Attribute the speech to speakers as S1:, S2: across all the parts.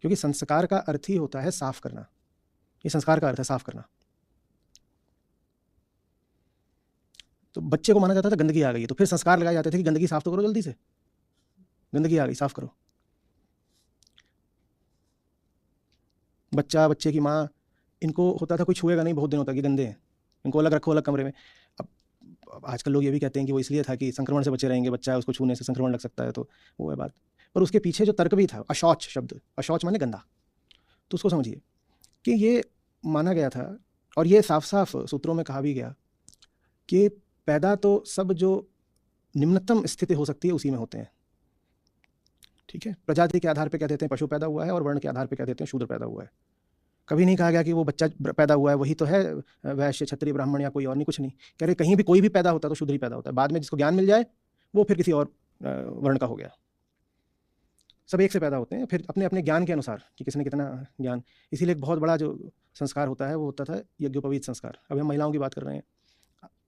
S1: क्योंकि संस्कार का अर्थ ही होता है साफ करना। ये संस्कार का अर्थ है साफ करना। तो बच्चे को माना जाता था गंदगी आ गई, तो फिर संस्कार लगाए जाते थे कि गंदगी साफ तो करो, जल्दी से गंदगी आ गई साफ करो। बच्चा, बच्चे की माँ, इनको होता था कोई छुएगा नहीं बहुत दिनों तक, ये गंदे हैं, इनको अलग रखो, अलग कमरे में। अब आजकल लोग ये भी कहते हैं कि वो इसलिए था कि संक्रमण से बचे रहेंगे, बच्चा है उसको छूने से संक्रमण लग सकता है, तो वो है बात। पर उसके पीछे जो तर्क भी था, अशौच शब्द, अशौच माने गंदा, तो उसको समझिए कि ये माना गया था और ये साफ साफ सूत्रों में कहा भी गया कि पैदा तो सब जो निम्नतम स्थिति हो सकती है उसी में होते हैं। ठीक है, प्रजाति के आधार पे कह देते हैं पशु पैदा हुआ है और वर्ण के आधार पे कह देते हैं शूद्र पैदा हुआ है। कभी नहीं कहा गया कि वो बच्चा पैदा हुआ है वही तो है वैश्य, क्षत्रिय, ब्राह्मण या कोई और नहीं, कुछ नहीं कह रहे। कहीं भी कोई भी पैदा होता है तो शूद्र ही पैदा होता है, बाद में जिसको ज्ञान मिल जाए वो फिर किसी और वर्ण का हो गया। सब एक से पैदा होते हैं, फिर अपने अपने ज्ञान के अनुसार कि किसने कितना ज्ञान। इसीलिए एक बहुत बड़ा जो संस्कार होता है वो होता था यज्ञोपवीत संस्कार। अभी हम महिलाओं की बात कर रहे हैं,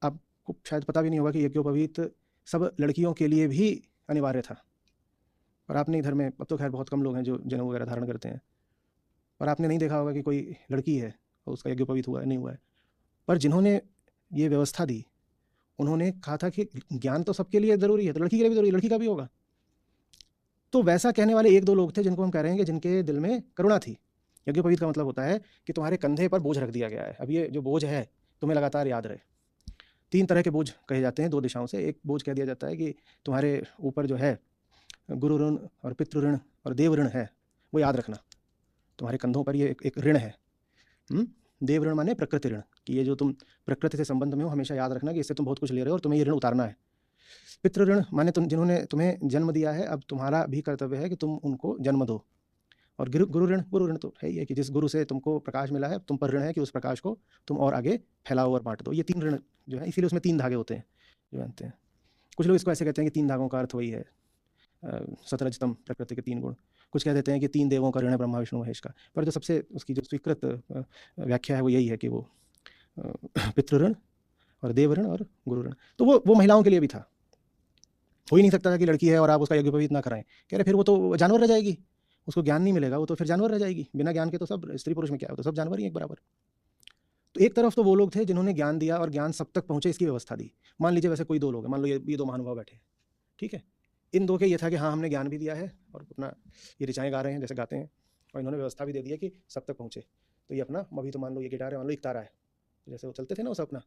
S1: आपको शायद पता भी नहीं होगा कि यज्ञोपवीत सब लड़कियों के लिए भी अनिवार्य था। और आपने इधर में, अब तो खैर बहुत कम लोग हैं जो जनेऊ वगैरह धारण करते हैं, और आपने नहीं देखा होगा कि कोई लड़की है और उसका यज्ञोपवीत हुआ है, नहीं हुआ है। पर जिन्होंने ये व्यवस्था दी उन्होंने कहा था कि ज्ञान तो सबके लिए ज़रूरी है, तो लड़की के लिए भी ज़रूरी, लड़की का भी होगा। तो वैसा कहने वाले एक दो लोग थे जिनको हम कह रहे हैं कि जिनके दिल में करुणा थी। यज्ञोपवीत का मतलब होता है कि तुम्हारे कंधे पर बोझ रख दिया गया है, अब ये जो बोझ है तुम्हें लगातार याद रहे। 3 तरह के बोझ कहे जाते हैं 2 दिशाओं से। एक बोझ कह दिया जाता है कि तुम्हारे ऊपर जो है गुरु ऋण और पितृ ऋण और देव ऋण है, वो याद रखना। तुम्हारे कंधों पर ये एक ऋण है। देव ऋण माने प्रकृति ऋण, कि ये जो तुम प्रकृति से संबंध में हो हमेशा याद रखना कि इससे तुम बहुत कुछ ले रहे हो और तुम्हें ये ऋण उतारना है। पितृ ऋण माने तुम जिन्होंने तुम्हें जन्म दिया है, अब तुम्हारा भी कर्तव्य है कि तुम उनको जन्म दो। और गुरु ऋण तो है ही है कि जिस गुरु से तुमको प्रकाश मिला है तुम पर ऋण है कि उस प्रकाश को तुम और आगे फैलाओ और बांट दो। ये 3 ऋण जो है, इसीलिए उसमें 3 धागे होते हैं जो बनते हैं। कुछ लोग इसको ऐसे कहते हैं कि 3 धागों का अर्थ वही है सतरजतम प्रकृति के 3 गुण। कुछ कह देते हैं कि 3 देवों का ऋण है ब्रह्मा विष्णु महेश का। पर जो सबसे उसकी जो स्वीकृत व्याख्या है वो यही है कि वो पितृ ऋण और देव ऋण और गुरु ऋण। तो वो महिलाओं के लिए भी था। हो ही नहीं सकता था कि लड़की है और आप उसका यज्ञोपवीत ना कराएं। कह रहे फिर वो तो जानवर रह जाएगी, उसको ज्ञान नहीं मिलेगा, वो तो फिर जानवर रह जाएगी। बिना ज्ञान के तो सब स्त्री पुरुष में क्या है, तो सब जानवर ही एक बराबर। तो एक तरफ तो वो लोग थे जिन्होंने ज्ञान दिया और ज्ञान सब तक पहुंचे इसकी व्यवस्था दी। मान लीजिए वैसे कोई 2 लोग हैं, मान लो ये 2 महानुभाव बैठे हैं, ठीक है। इन 2 के ये था कि हाँ हमने ज्ञान भी दिया है और अपना ये ऋचाएँ गा रहे हैं जैसे गाते हैं, और इन्होंने व्यवस्था भी दे दी है कि सब तक पहुँचे। तो ये अपना अभी तो मान लो ये गिटार है, मान लो एक तारा है, जैसे वो चलते थे ना उस अपना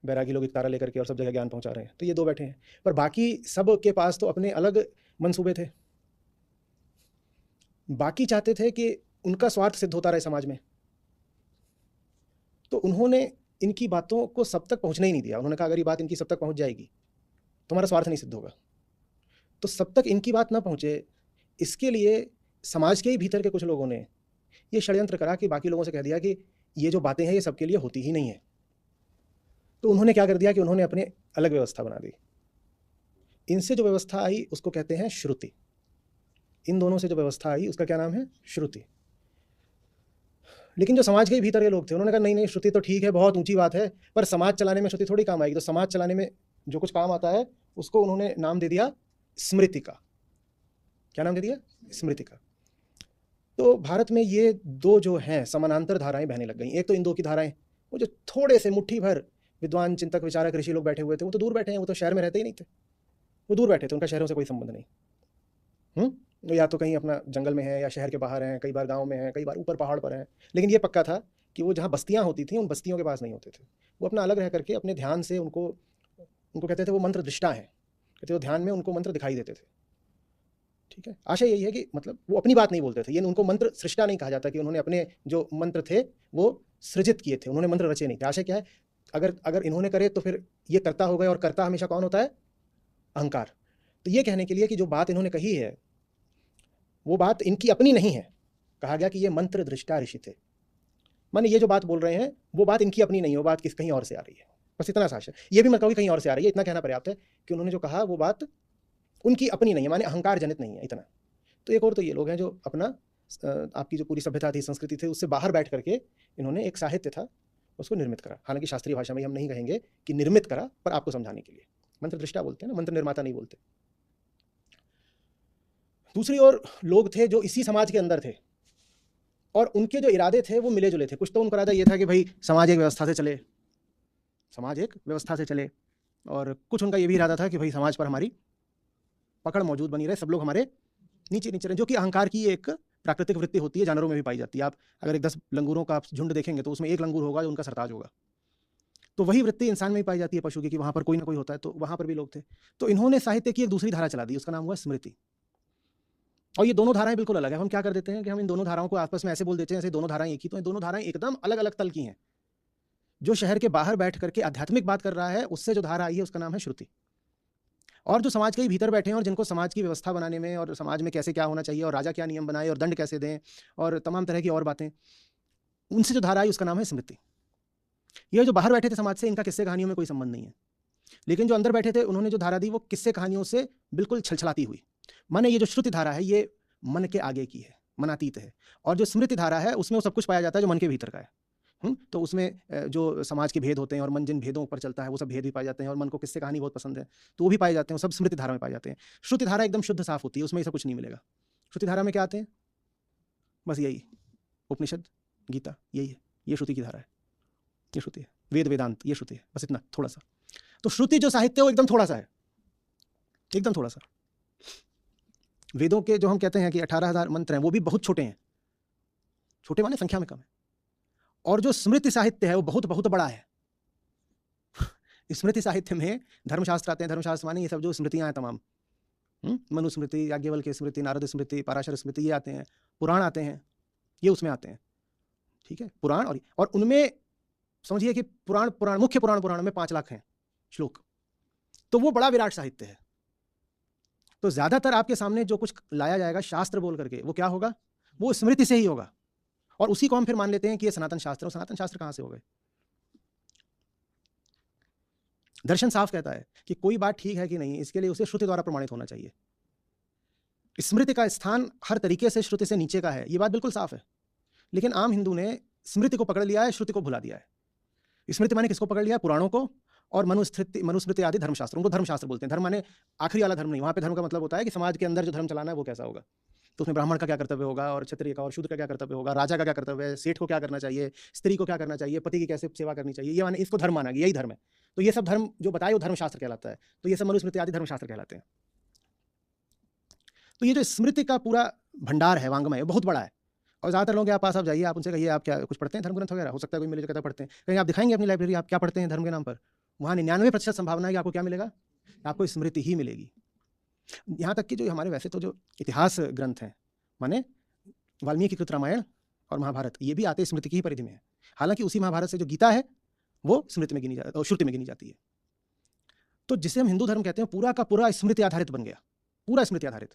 S1: बैरागी लोग एक तारा लेकर के और सब जगह ज्ञान पहुंचा रहे हैं, तो ये 2 बैठे हैं। पर बाकी सब के पास तो अपने अलग मंसूबे थे। बाकी चाहते थे कि उनका स्वार्थ सिद्ध होता रहे समाज में, तो उन्होंने इनकी बातों को सब तक पहुंचने ही नहीं दिया। उन्होंने कहा अगर ये बात इनकी सब तक पहुंच जाएगी तुम्हारा स्वार्थ नहीं सिद्ध होगा। तो सब तक इनकी बात ना पहुंचे, इसके लिए समाज के ही भीतर के कुछ लोगों ने ये षड्यंत्र करा कि बाकी लोगों से कह दिया कि ये जो बातें हैं ये सबके लिए होती ही नहीं है। तो उन्होंने क्या कर दिया कि उन्होंने अपने अलग व्यवस्था बना दी। इनसे जो व्यवस्था आई उसको कहते हैं श्रुति। इन दोनों से जो व्यवस्था आई उसका क्या नाम है? श्रुति। लेकिन जो समाज के भीतर के लोग थे उन्होंने कहा नहीं नहीं, श्रुति तो ठीक है, बहुत ऊंची बात है, पर समाज चलाने में श्रुति थोड़ी काम आएगी। तो समाज चलाने में जो कुछ काम आता है उसको उन्होंने नाम दे दिया स्मृति का। क्या नाम दे दिया? स्मृति का। तो भारत में ये 2 जो हैं समानांतर धाराएं बहने लग गई। एक तो इन 2 की धाराएं, वो जो थोड़े से मुट्ठी भर विद्वान चिंतक विचारक ऋषि लोग बैठे हुए थे वो तो दूर बैठे हैं, वो तो शहर में रहते ही नहीं थे, वो दूर बैठे थे, उनका शहरों से कोई संबंध नहीं। तो या तो कहीं अपना जंगल में है या शहर के बाहर हैं, कई बार गांव में हैं, कई बार ऊपर पहाड़ पर हैं। लेकिन ये पक्का था कि वो जहाँ बस्तियाँ होती थी उन बस्तियों के पास नहीं होते थे, वो अपना अलग रह करके अपने ध्यान से उनको कहते थे वो मंत्र दृष्टा हैं, कहते वो ध्यान में उनको मंत्र दिखाई देते थे। ठीक है, आशा यही है कि मतलब वो अपनी बात नहीं बोलते थे। ये उनको मंत्र सृष्टा नहीं कहा जाता कि उन्होंने अपने जो मंत्र थे वो सृजित किए थे, उन्होंने मंत्र रचे नहीं थे। आशा क्या है, अगर इन्होंने करे तो फिर ये कर्ता हो गए, और कर्ता हमेशा कौन होता है? अहंकार। तो ये कहने के लिए कि जो बात इन्होंने कही है वो बात इनकी अपनी नहीं है। कहा गया कि ये मंत्र दृष्टा ऋषि थे, माने ये जो बात बोल रहे हैं वो बात इनकी अपनी नहीं है, वो बात कहीं और से आ रही है। बस इतना सा है। ये भी मत कहो कि कहीं और से आ रही है, इतना कहना पर्याप्त है कि उन्होंने जो कहा वो बात उनकी अपनी नहीं है, माने अहंकार जनित नहीं है, इतना। तो एक और तो ये लोग हैं जो अपना आपकी जो पूरी सभ्यता थी, संस्कृति थी, उससे बाहर बैठ करके इन्होंने एक साहित्य था उसको निर्मित करा। हालांकि शास्त्रीय भाषा में हम नहीं कहेंगे कि निर्मित करा, पर आपको समझाने के लिए मंत्र दृष्टा बोलते हैं ना, मंत्र निर्माता नहीं बोलते। दूसरी ओर लोग थे जो इसी समाज के अंदर थे, और उनके जो इरादे थे वो मिले जुले थे। कुछ तो उनका इरादा ये था कि भाई समाज एक व्यवस्था से चले, समाज एक व्यवस्था से चले, और कुछ उनका ये भी इरादा था कि भाई समाज पर हमारी पकड़ मौजूद बनी रहे, सब लोग हमारे नीचे नीचे रहे, जो कि अहंकार की एक प्राकृतिक वृत्ति होती है, जानवरों में भी पाई जाती है। आप अगर एक 10 लंगूरों का झुंड देखेंगे तो उसमें एक लंगूर होगा जो उनका सरताज होगा। तो वही वृत्ति इंसान में भी पाई जाती है, पशु की, कि वहाँ पर कोई ना कोई होता है, तो वहाँ पर भी लोग थे। तो इन्होंने साहित्य की एक दूसरी धारा चला दी, उसका नाम हुआ स्मृति। और ये दोनों धाराएं बिल्कुल अलग है। हम क्या कर देते हैं कि हम इन दोनों धाराओं को आपस में ऐसे बोल देते हैं जैसे दोनों धाराएं एक ही, तो ये दोनों धाराएं एकदम अलग अलग तल की हैं। जो शहर के बाहर बैठ करके आध्यात्मिक बात कर रहा है, उससे जो धारा आई है उसका नाम है श्रुति। और जो समाज के ही भीतर बैठे हैं और जिनको समाज की व्यवस्था बनाने में और समाज में कैसे क्या होना चाहिए और राजा क्या नियम बनाए और दंड कैसे दें और तमाम तरह की और बातें, उनसे जो धारा आई उसका नाम है स्मृति। ये जो बाहर बैठे थे समाज से, इनका किस्से कहानियों में कोई संबंध नहीं है, लेकिन जो अंदर बैठे थे उन्होंने जो धारा दी वो किस्से कहानियों से बिल्कुल छलछलाती हुई। माने ये जो श्रुति धारा है ये मन के आगे की है, मनातीत है, और जो स्मृति धारा है उसमें वो सब कुछ पाया जाता है जो मन के भीतर का है। तो उसमें जो समाज के भेद होते हैं और मन जिन भेदों पर चलता है वो सब भेद भी पाए जाते हैं, और मन को किस्से कहानी बहुत पसंद है तो वो भी पाए जाते हैं, वो सब स्मृति धारा में पाए जाते हैं। श्रुति धारा एकदम शुद्ध साफ होती है, उसमें ऐसा कुछ नहीं मिलेगा। श्रुति धारा में क्या आते हैं? बस यही उपनिषद, गीता, यही है, ये श्रुति की धारा है, ये श्रुति है। वेद वेदांत ये श्रुति है, बस इतना, थोड़ा सा। तो श्रुति जो साहित्य है वो एकदम थोड़ा सा है, एकदम थोड़ा सा। वेदों के जो हम कहते हैं कि 18,000 मंत्र हैं वो भी बहुत छोटे हैं, छोटे माने संख्या में कम है। और जो स्मृति साहित्य है वो बहुत बहुत बड़ा है। स्मृति साहित्य में धर्मशास्त्र आते हैं, धर्मशास्त्र माने ये सब जो स्मृतियां हैं तमाम, मनुस्मृति, याज्ञवल्क्य स्मृति, नारद स्मृति, पराशर स्मृति, ये आते हैं। पुराण आते हैं, ये उसमें आते हैं, ठीक है, पुराण। और उनमें समझिए कि मुख्य पुराण में 5 लाख हैं श्लोक, तो वो बड़ा विराट साहित्य है। तो ज्यादातर आपके सामने जो कुछ लाया जाएगा शास्त्र बोल करके, वो क्या होगा? वो स्मृति से ही होगा, और उसी को हम फिर मान लेते हैं कि ये सनातन शास्त्र है। सनातन शास्त्र कहां से हो गए? दर्शन साफ कहता है कि कोई बात ठीक है कि नहीं, इसके लिए उसे श्रुति द्वारा प्रमाणित होना चाहिए। स्मृति का स्थान हर तरीके से श्रुति से नीचे का है, ये बात बिल्कुल साफ है। लेकिन आम हिंदू ने स्मृति को पकड़ लिया है, श्रुति को भुला दिया है। स्मृति माने किसको पकड़ लिया? पुराणों को और मनुस्मृति आदि धर्मशास्त्रों को धर्मशास्त्र बोलते हैं। धर्म माने आखिरी वाला धर्म नहीं, वहां पे धर्म का मतलब होता है कि समाज के अंदर जो धर्म चलाना है वो कैसा होगा। तो उसमें ब्राह्मण का क्या कर्तव्य होगा, और क्षत्रिय का और शूद्र का क्या कर्तव्य होगा, राजा का क्या कर्तव्य है, सेठ को क्या करना चाहिए, स्त्री को क्या करना चाहिए, पति की कैसे सेवा करनी चाहिए, ये माने इसको धर्म माना गया, यही धर्म है। तो ये सब धर्म जो बताए वो धर्मशास्त्र कहलाता है। तो ये सब मनुस्मृति आदि धर्मशास्त्र कहलाते हैं। तो ये जो स्मृति का पूरा भंडार है, वांग्मय, बहुत बड़ा है। और ज़्यादातर लोग के पास आप जाइए, आप उनसे कहिए आप क्या कुछ पढ़ते हैं धर्म ग्रंथ वगैरह, हो सकता है कोई मिले जो कहता पढ़ते हैं, कहीं आप दिखाएंगे अपनी लाइब्रेरी आप क्या पढ़ते हैं धर्म के नाम पर, वहाँ 99% संभावना है कि आपको क्या मिलेगा? आपको स्मृति ही मिलेगी। यहाँ तक कि जो हमारे वैसे तो जो इतिहास ग्रंथ हैं, माने वाल्मीकि कृत रामायण और महाभारत, ये भी आते स्मृति की ही परिधि में है। हालांकि उसी महाभारत से जो गीता है वो स्मृति में गिनी जाती है, श्रुति में गिनी जाती है। तो जिसे हम हिंदू धर्म कहते हैं पूरा का पूरा स्मृति आधारित बन गया, पूरा स्मृति आधारित।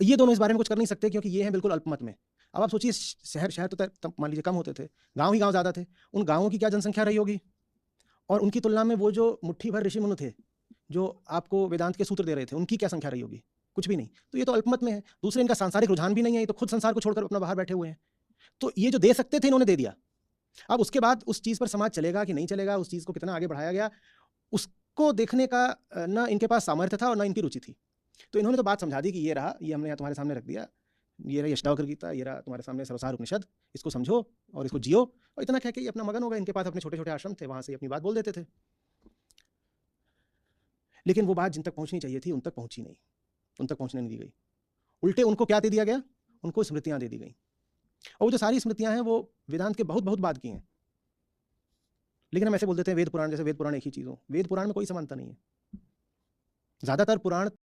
S1: ये दोनों इस बारे में कुछ कर नहीं सकते क्योंकि ये हैं बिल्कुल अल्पमत में। अब आप सोचिए, शहर तो मान लीजिए कम होते थे, गांव ही गांव ज़्यादा थे। उन गांवों की क्या जनसंख्या रही होगी, और उनकी तुलना में वो जो मुट्ठी भर ऋषि मुनि थे जो आपको वेदांत के सूत्र दे रहे थे, उनकी क्या संख्या रही होगी? कुछ भी नहीं। तो ये तो अल्पमत में है। दूसरे, इनका सांसारिक रुझान भी नहीं है, ये तो खुद संसार को छोड़कर अपना बाहर बैठे हुए हैं। तो ये जो दे सकते थे इन्होंने दे दिया। अब उसके बाद उस चीज़ पर समाज चलेगा कि नहीं चलेगा, उस चीज़ को कितना आगे बढ़ाया गया, उसको देखने का ना इनके पास सामर्थ्य था और ना इनकी रुचि थी। तो इन्होंने तो बात समझा दी कि ये रहा, ये हमने तुम्हारे सामने रख दिया, ये रहा अष्टावक्र गीता, ये रहा तुम्हारे सामने सर्वसार उपनिषद, इसको समझो और इसको जियो। और इतना कह के ये अपना मगन हो गए। इनके पास अपने छोटे छोटे आश्रम थे, वहाँ से अपनी बात बोल देते थे। लेकिन वो बात जिन तक पहुँचनी चाहिए थी उन तक पहुँची नहीं, उन तक पहुँचने नहीं दी गई। उल्टे उनको क्या दे दिया गया? उनको स्मृतियाँ दे दी गई। और वो जो सारी स्मृतियाँ हैं वो वेदांत के बहुत बहुत बाद की हैं। लेकिन हम ऐसे बोल देते हैं वेद पुराण, जैसे वेद पुराण एक ही चीज़ हो। वेद पुराण में कोई समानता नहीं है। ज़्यादातर पुराण